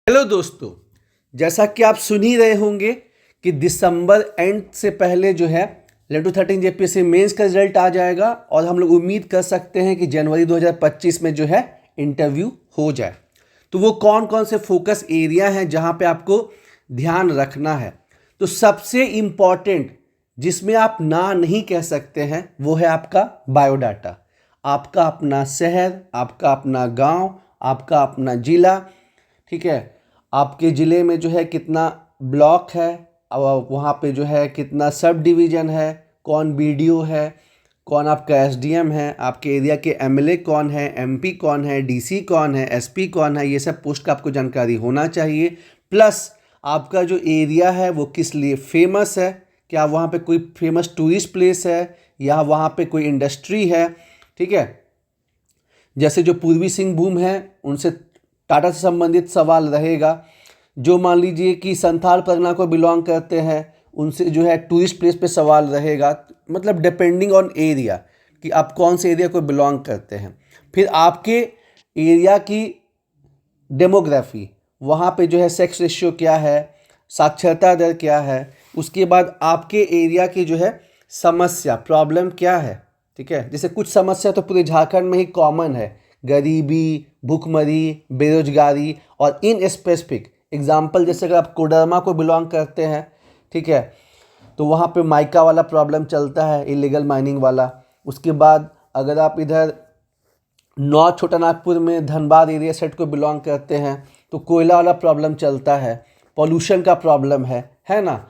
Hello दोस्तों, जैसा कि आप सुन ही रहे होंगे कि दिसंबर एंड से पहले जो है 11-13 जेपीएससी मेंस का रिजल्ट आ जाएगा और हम लोग उम्मीद कर सकते हैं कि जनवरी 2025 में जो है इंटरव्यू हो जाए। तो वो कौन कौन से फोकस एरिया हैं जहां पे आपको ध्यान रखना है। तो सबसे इम्पॉर्टेंट जिसमें आप ना नहीं कह सकते हैं वो है आपका बायोडाटा। आपका अपना शहर, आपका अपना गांव, आपका अपना ज़िला, ठीक है। आपके ज़िले में जो है कितना ब्लॉक है और वहाँ पे जो है कितना सब डिवीज़न है, कौन बीडीओ है, कौन आपका एसडीएम है, आपके एरिया के एमएलए कौन है, एमपी कौन है, डीसी कौन है, एसपी कौन है, ये सब पोस्ट का आपको जानकारी होना चाहिए। प्लस आपका जो एरिया है वो किस लिए फेमस है, क्या वहाँ पे कोई फेमस टूरिस्ट प्लेस है या वहाँ पे कोई इंडस्ट्री है, ठीक है। जैसे जो पूर्वी सिंहभूम है उनसे टाटा से संबंधित सवाल रहेगा। जो मान लीजिए कि संथाल परगना को बिलोंग करते हैं उनसे जो है टूरिस्ट प्लेस पे सवाल रहेगा। मतलब डिपेंडिंग ऑन एरिया कि आप कौन से एरिया को बिलोंग करते हैं। फिर आपके एरिया की डेमोग्राफी, वहाँ पे जो है सेक्स रेशियो क्या है, साक्षरता दर क्या है, उसके बाद आपके एरिया की जो है समस्या प्रॉब्लम क्या है, ठीक है। जैसे कुछ समस्या तो पूरे झारखंड में ही कॉमन है, गरीबी, भूखमरी, बेरोजगारी और इन स्पेसिफिक एग्जाम्पल जैसे अगर आप कोडरमा को बिलोंग करते हैं, ठीक है, तो वहाँ पे माइका वाला प्रॉब्लम चलता है, इलीगल माइनिंग वाला। उसके बाद अगर आप इधर नॉर्थ छोटा नागपुर में धनबाद एरिया सेट को बिलोंग करते हैं तो कोयला वाला प्रॉब्लम चलता है, पॉल्यूशन का प्रॉब्लम है ना।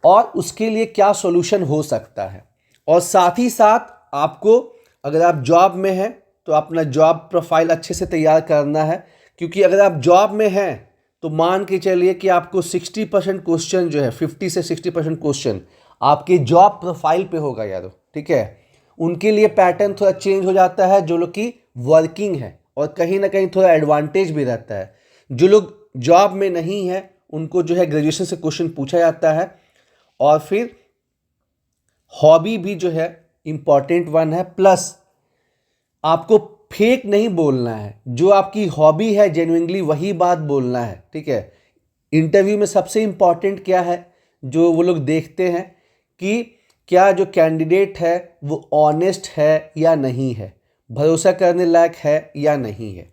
और उसके लिए क्या सॉल्यूशन हो सकता है। और साथ ही साथ आपको अगर आप जॉब में हैं तो अपना जॉब प्रोफाइल अच्छे से तैयार करना है, क्योंकि अगर आप जॉब में हैं तो मान के चलिए कि आपको 60% क्वेश्चन जो है 50 से 60% क्वेश्चन आपके जॉब प्रोफाइल पे होगा यारो, ठीक है। उनके लिए पैटर्न थोड़ा चेंज हो जाता है जो लोग की वर्किंग है, और कहीं ना कहीं थोड़ा एडवांटेज भी रहता है। जो लोग जॉब में नहीं है उनको जो है ग्रेजुएशन से क्वेश्चन पूछा जाता है। और फिर हॉबी भी जो है इम्पॉर्टेंट वन है। प्लस आपको फेक नहीं बोलना है, जो आपकी हॉबी है जेन्युइनली वही बात बोलना है, ठीक है। इंटरव्यू में सबसे इम्पॉर्टेंट क्या है जो वो लोग देखते हैं कि क्या जो कैंडिडेट है वो ऑनेस्ट है या नहीं है, भरोसा करने लायक है या नहीं है।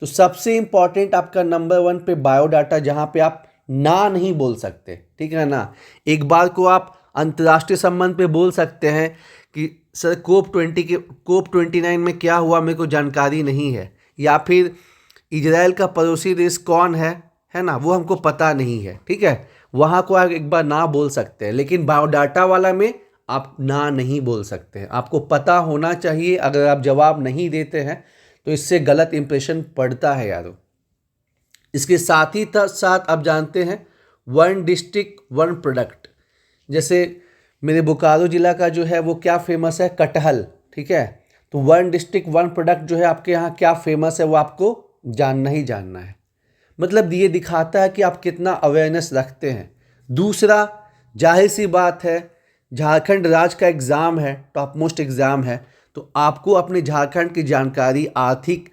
तो सबसे इम्पॉर्टेंट आपका नंबर 1 पे बायोडाटा, जहाँ पे आप ना नहीं बोल सकते, ठीक है ना। एक बार को आप अंतर्राष्ट्रीय संबंध पे बोल सकते हैं कि सर कोप 29 में क्या हुआ मेरे को जानकारी नहीं है, या फिर इजराइल का पड़ोसी देश कौन है ना, वो हमको पता नहीं है, ठीक है। वहाँ को आप एक बार ना बोल सकते हैं, लेकिन बायोडाटा वाला में आप ना नहीं बोल सकते हैं। आपको पता होना चाहिए, अगर आप जवाब नहीं देते हैं तो इससे गलत इंप्रेशन पड़ता है यारों। इसके साथ ही साथ आप जानते हैं 1 डिस्ट्रिक्ट 1 प्रोडक्ट। जैसे मेरे बोकारो ज़िला का जो है वो क्या फेमस है, कटहल, ठीक है। तो 1 डिस्ट्रिक्ट 1 प्रोडक्ट जो है आपके यहाँ क्या फेमस है वो आपको जानना ही जानना है। मतलब ये दिखाता है कि आप कितना अवेयरनेस रखते हैं। दूसरा, जाहिर सी बात है, झारखंड राज्य का एग्ज़ाम है, टॉप मोस्ट एग्ज़ाम है, तो आपको अपने झारखंड की जानकारी आर्थिक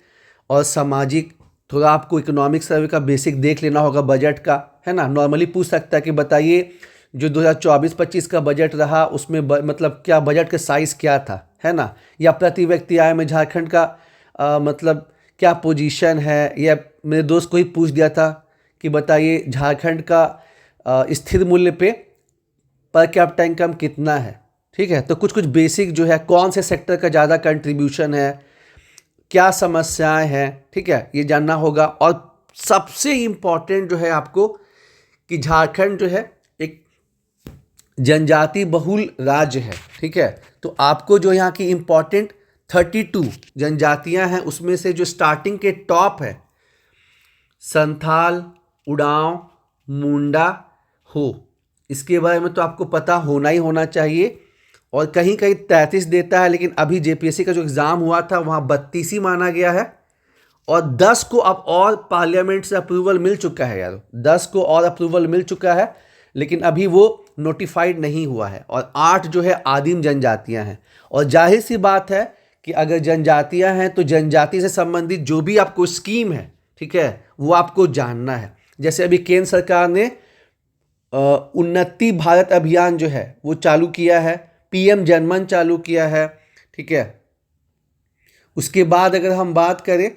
और सामाजिक, थोड़ा आपको इकोनॉमिक सर्वे का बेसिक देख लेना होगा, बजट का, है ना। नॉर्मली पूछ सकता है कि बताइए जो 2024-25 का बजट रहा उसमें मतलब क्या बजट का साइज़ क्या था, है ना। या प्रति व्यक्ति आय में झारखंड का मतलब क्या पोजीशन है। या मेरे दोस्त को ही पूछ दिया था कि बताइए झारखंड का स्थिर मूल्य पे पर कैपिटा इनकम कितना है, ठीक है। तो कुछ कुछ बेसिक जो है, कौन से सेक्टर का ज़्यादा कंट्रीब्यूशन है, क्या समस्याएं हैं, ठीक है, ये जानना होगा। और सबसे इम्पॉर्टेंट जो है आपको कि झारखंड जो है एक जनजाति बहुल राज्य है, ठीक है। तो आपको जो यहाँ की इम्पॉर्टेंट 32 जनजातियाँ हैं उसमें से जो स्टार्टिंग के टॉप है, संथाल, उरांव, मुंडा, हो, इसके बारे में तो आपको पता होना ही होना चाहिए। और कहीं कहीं 33 देता है, लेकिन अभी जेपीएससी का जो एग्ज़ाम हुआ था वहाँ 32 ही माना गया है। और 10 को अब और पार्लियामेंट से अप्रूवल मिल चुका है यार, 10 को और अप्रूवल मिल चुका है, लेकिन अभी वो नोटिफाइड नहीं हुआ है। और 8 जो है आदिम जनजातियां हैं। और जाहिर सी बात है कि अगर जनजातियां हैं तो जनजाति से संबंधित जो भी आपको स्कीम है, ठीक है, वो आपको जानना है। जैसे अभी केंद्र सरकार ने उन्नति भारत अभियान जो है वो चालू किया है, पीएम जनमन चालू किया है, ठीक है। उसके बाद अगर हम बात करें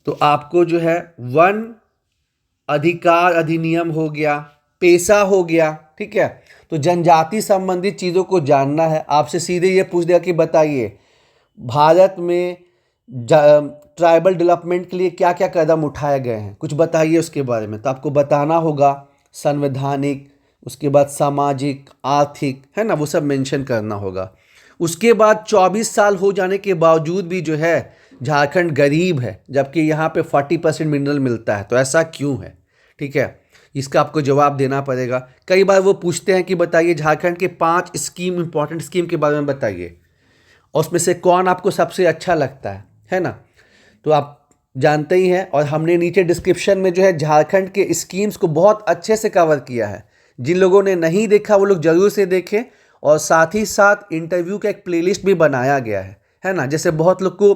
तो आपको जो है वन अधिकार अधिनियम हो गया, पेशा हो गया, ठीक है। तो जनजाति संबंधित चीज़ों को जानना है। आपसे सीधे ये पूछ दिया कि बताइए भारत में ट्राइबल डेवलपमेंट के लिए क्या क्या कदम उठाए गए हैं, कुछ बताइए उसके बारे में। तो आपको बताना होगा संवैधानिक, उसके बाद सामाजिक, आर्थिक, है ना, वो सब मेंशन करना होगा। उसके बाद 24 साल हो जाने के बावजूद भी जो है झारखंड गरीब है, जबकि यहाँ पे 40% मिनरल मिलता है, तो ऐसा क्यों है, ठीक है। इसका आपको जवाब देना पड़ेगा। कई बार वो पूछते हैं कि बताइए झारखंड के 5 स्कीम, इंपॉर्टेंट स्कीम के बारे में बताइए, और उसमें से कौन आपको सबसे अच्छा लगता है ना। तो आप जानते ही हैं, और हमने नीचे डिस्क्रिप्शन में जो है झारखंड के स्कीम्स को बहुत अच्छे से कवर किया है। जिन लोगों ने नहीं देखा वो लोग ज़रूर से देखें, और साथ ही साथ इंटरव्यू का एक प्लेलिस्ट भी बनाया गया है ना। जैसे बहुत लोग को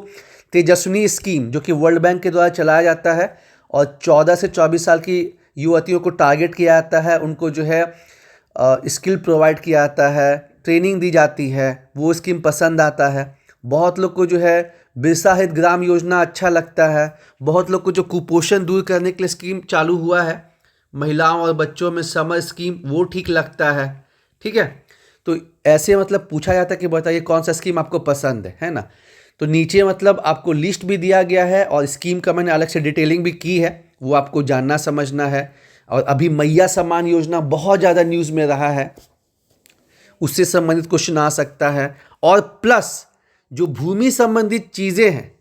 तेजस्विनी स्कीम जो कि वर्ल्ड बैंक के द्वारा चलाया जाता है और 14 से 24 साल की युवतियों को टारगेट किया जाता है, उनको जो है स्किल प्रोवाइड किया जाता है, ट्रेनिंग दी जाती है, वो स्कीम पसंद आता है। बहुत लोग को जो है बिरसा हरित ग्राम योजना अच्छा लगता है। बहुत लोग को जो कुपोषण दूर करने के लिए स्कीम चालू हुआ है महिलाओं और बच्चों में, समर स्कीम, वो ठीक लगता है, ठीक है। तो ऐसे मतलब पूछा जाता है कि बताइए कौन सा स्कीम आपको पसंद है ना। तो नीचे मतलब आपको लिस्ट भी दिया गया है और स्कीम का मैंने अलग से डिटेलिंग भी की है, वो आपको जानना समझना है। और अभी मैया सम्मान योजना बहुत ज़्यादा न्यूज़ में रहा है, उससे संबंधित क्वेश्चन आ सकता है। और प्लस जो भूमि संबंधित चीज़ें हैं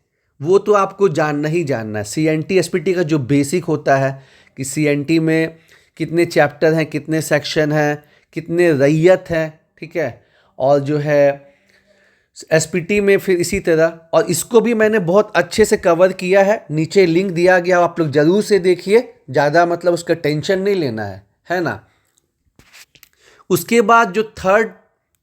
वो तो आपको जानना ही जानना है। सीएनटी एसपीटी का जो बेसिक होता है कि सीएनटी में कितने चैप्टर हैं, कितने सेक्शन हैं, कितने रैयत हैं, ठीक है। और जो है एसपीटी में फिर इसी तरह, और इसको भी मैंने बहुत अच्छे से कवर किया है, नीचे लिंक दिया गया, आप लोग ज़रूर से देखिए, ज़्यादा मतलब उसका टेंशन नहीं लेना है ना। उसके बाद जो थर्ड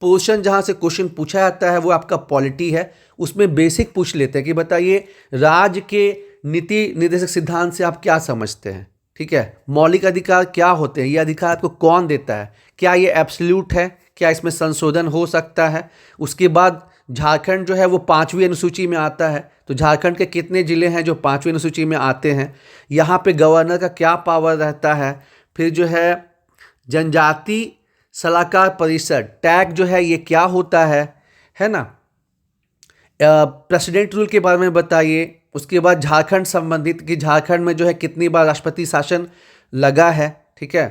पोर्शन जहाँ से क्वेश्चन पूछा जाता है वो आपका पॉलिटी है। उसमें बेसिक पूछ लेते हैं कि बताइए राज्य के नीति निर्देशक सिद्धांत से आप क्या समझते हैं, ठीक है। मौलिक अधिकार क्या होते हैं, ये अधिकार आपको कौन देता है, क्या ये एब्सोल्यूट है, क्या इसमें संशोधन हो सकता है। उसके बाद झारखंड जो है वो 5वीं अनुसूची में आता है, तो झारखंड के कितने ज़िले हैं जो 5वीं अनुसूची में आते हैं, यहाँ पे गवर्नर का क्या पावर रहता है। फिर जो है जनजाति सलाहकार परिषद, टैग जो है ये क्या होता है ना। प्रेसिडेंट रूल के बारे में बताइए। उसके बाद झारखंड संबंधित कि झारखंड में जो है कितनी बार राष्ट्रपति शासन लगा है, ठीक है।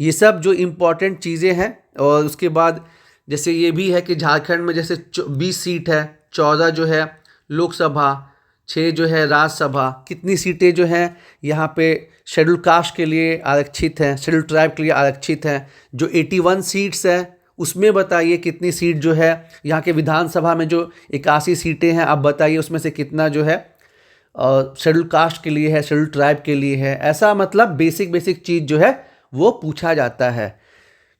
ये सब जो इम्पोर्टेंट चीज़ें हैं। और उसके बाद जैसे ये भी है कि झारखंड में जैसे 20 सीट है, 14 जो है लोकसभा, 6 जो है राज्यसभा, कितनी सीटें जो हैं यहाँ पे शेड्यूल कास्ट के लिए आरक्षित हैं, शेड्यूल ट्राइब के लिए आरक्षित हैं। जो 81 सीट्स हैं उसमें बताइए कितनी सीट जो है यहाँ के विधानसभा में, जो 81 सीटें हैं, आप बताइए उसमें से कितना जो है शेड्यूल कास्ट के लिए है, शेड्यूल ट्राइब के लिए है। ऐसा मतलब बेसिक चीज़ जो है वो पूछा जाता है,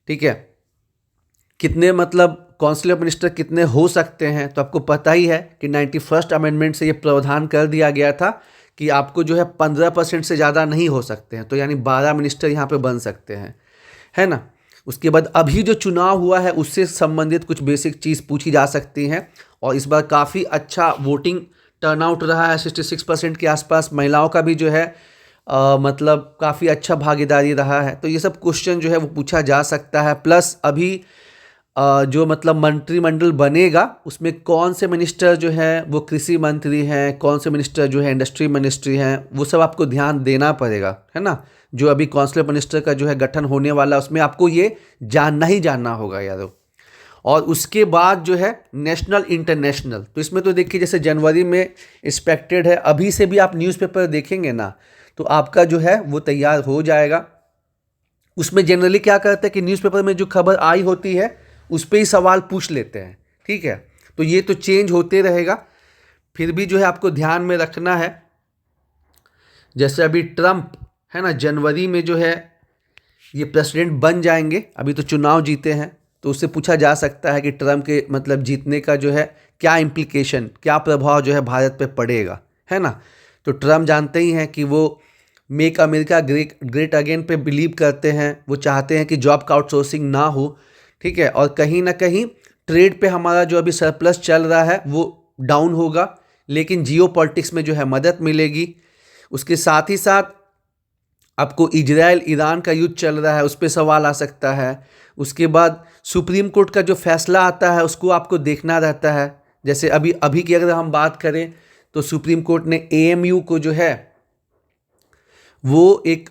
ठीक है। कितने मतलब काउंसिल ऑफ मिनिस्टर कितने हो सकते हैं, तो आपको पता ही है कि 91st अमेंडमेंट से ये प्रावधान कर दिया गया था कि आपको जो है 15% से ज़्यादा नहीं हो सकते हैं, तो यानी 12 मिनिस्टर यहाँ पे बन सकते हैं, है ना। उसके बाद अभी जो चुनाव हुआ है उससे संबंधित कुछ बेसिक चीज़ पूछी जा सकती हैं। और इस बार काफ़ी अच्छा वोटिंग टर्नआउट रहा है, 66% के आसपास। महिलाओं का भी जो है मतलब काफ़ी अच्छा भागीदारी रहा है। तो ये सब क्वेश्चन जो है वो पूछा जा सकता है। प्लस अभी जो मतलब मंत्रिमंडल बनेगा उसमें कौन से मिनिस्टर जो है वो कृषि मंत्री हैं, कौन से मिनिस्टर जो है इंडस्ट्री मिनिस्ट्री हैं, वो सब आपको ध्यान देना पड़ेगा, है ना। जो अभी काउंसिल ऑफ मिनिस्टर का जो है गठन होने वाला, उसमें आपको ये जानना ही जानना होगा यारों। और उसके बाद जो है नेशनल इंटरनेशनल, तो इसमें तो देखिए जैसे जनवरी में एक्सपेक्टेड है, अभी से भी आप न्यूज़पेपर देखेंगे ना तो आपका जो है वो तैयार हो जाएगा। उसमें जनरली क्या करते हैं कि न्यूज़पेपर में जो खबर आई होती है उस पर ही सवाल पूछ लेते हैं, ठीक है। तो ये तो चेंज होते रहेगा, फिर भी जो है आपको ध्यान में रखना है। जैसे अभी ट्रंप है ना, जनवरी में जो है ये प्रेसिडेंट बन जाएंगे, अभी तो चुनाव जीते हैं, तो उससे पूछा जा सकता है कि ट्रंप के मतलब जीतने का जो है क्या इम्प्लीकेशन, क्या प्रभाव जो है भारत पे पड़ेगा, है ना। तो ट्रम्प जानते ही हैं कि वो मेक अमेरिका ग्रेट अगेन पे बिलीव करते हैं, वो चाहते हैं कि जॉब का आउटसोर्सिंग ना हो, ठीक है। और कहीं ना कहीं ट्रेड पे हमारा जो अभी सरप्लस चल रहा है वो डाउन होगा, लेकिन जियो पॉलिटिक्स में जो है मदद मिलेगी। उसके साथ ही साथ आपको इजराइल ईरान का युद्ध चल रहा है, उस पर सवाल आ सकता है। उसके बाद सुप्रीम कोर्ट का जो फैसला आता है उसको आपको देखना रहता है। जैसे अभी की अगर हम बात करें तो सुप्रीम कोर्ट ने एएमयू को जो है वो एक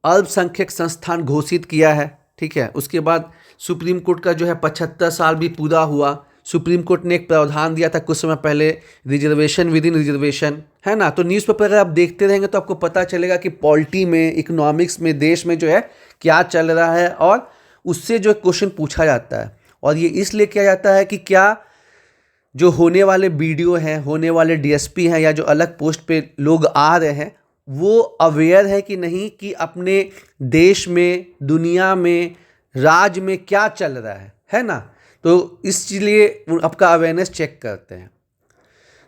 अल्पसंख्यक संस्थान घोषित किया है, ठीक है। उसके बाद सुप्रीम कोर्ट का जो है 75 साल भी पूरा हुआ। सुप्रीम कोर्ट ने एक प्रावधान दिया था कुछ समय पहले, रिजर्वेशन विद इन रिजर्वेशन, है ना। तो न्यूज़पेपर अगर आप देखते रहेंगे तो आपको पता चलेगा कि पॉलिटी में, इकोनॉमिक्स में, देश में जो है क्या चल रहा है, और उससे जो क्वेश्चन पूछा जाता है। और ये इसलिए किया जाता है कि क्या जो होने वाले बीडीओ हैं, होने वाले डीएसपी हैं, या जो अलग पोस्ट पे लोग आ रहे हैं, वो अवेयर है कि नहीं कि अपने देश में, दुनिया में, राज्य में क्या चल रहा है ना। तो इसलिए आपका अवेयरनेस चेक करते हैं।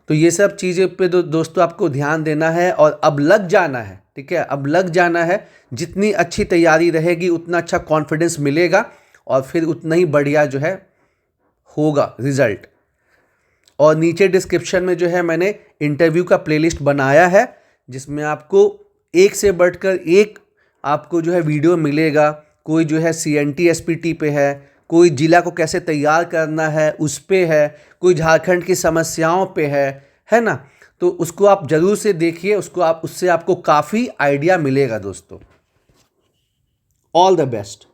तो ये सब चीज़ें पे दोस्तों आपको ध्यान देना है और अब लग जाना है, ठीक है। अब लग जाना है, जितनी अच्छी तैयारी रहेगी उतना अच्छा कॉन्फिडेंस मिलेगा और फिर उतना ही बढ़िया जो है होगा रिजल्ट। और नीचे डिस्क्रिप्शन में जो है मैंने इंटरव्यू का प्लेलिस्ट बनाया है, जिसमें आपको एक से बढ़कर एक आपको जो है वीडियो मिलेगा। कोई जो है CNT SPT पे है, कोई जिला को कैसे तैयार करना है उस पे है, कोई झारखंड की समस्याओं पे है ना। तो उसको आप ज़रूर से देखिए, उससे आपको काफ़ी आइडिया मिलेगा दोस्तों। All the best.